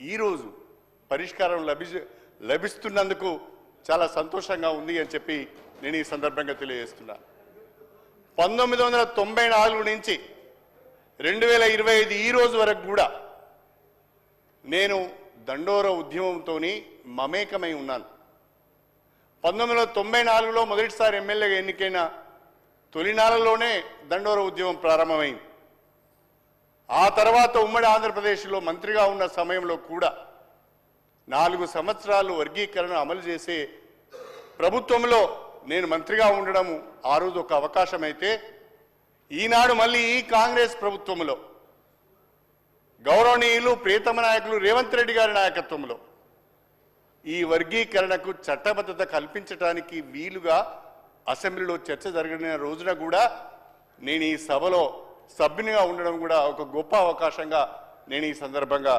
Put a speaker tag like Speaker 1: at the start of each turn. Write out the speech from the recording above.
Speaker 1: ఈరోజు పరిష్కారం లభిస్తున్నందుకు చాలా సంతోషంగా ఉంది అని చెప్పి నేను ఈ సందర్భంగా తెలియజేస్తున్నా. 1994 నుంచి 2025 ఈ రోజు వరకు కూడా నేను దండోర ఉద్యమంతో మమేకమై ఉన్నాను. 1994లో మొదటిసారి ఎమ్మెల్యేగా ఎన్నికైన తొలినాళ్లలోనే దండోర ఉద్యమం ప్రారంభమైంది. ఆ తర్వాత ఉమ్మడి ఆంధ్రప్రదేశ్లో మంత్రిగా ఉన్న సమయంలో కూడా 4 సంవత్సరాలు వర్గీకరణ అమలు చేసే ప్రభుత్వంలో నేను మంత్రిగా ఉండడం ఆ రోజు ఒక అవకాశం అయితే, ఈనాడు మళ్ళీ ఈ కాంగ్రెస్ ప్రభుత్వంలో గౌరవనీయులు ప్రియతమ నాయకులు రేవంత్ రెడ్డి గారి నాయకత్వంలో ఈ వర్గీకరణకు చట్టబద్ధత కల్పించడానికి వీలుగా అసెంబ్లీలో చర్చ జరిగిన రోజున కూడా నేను ఈ సభలో సభ్యునిగా ఉండడం కూడా ఒక గొప్ప అవకాశంగా నేను ఈ సందర్భంగా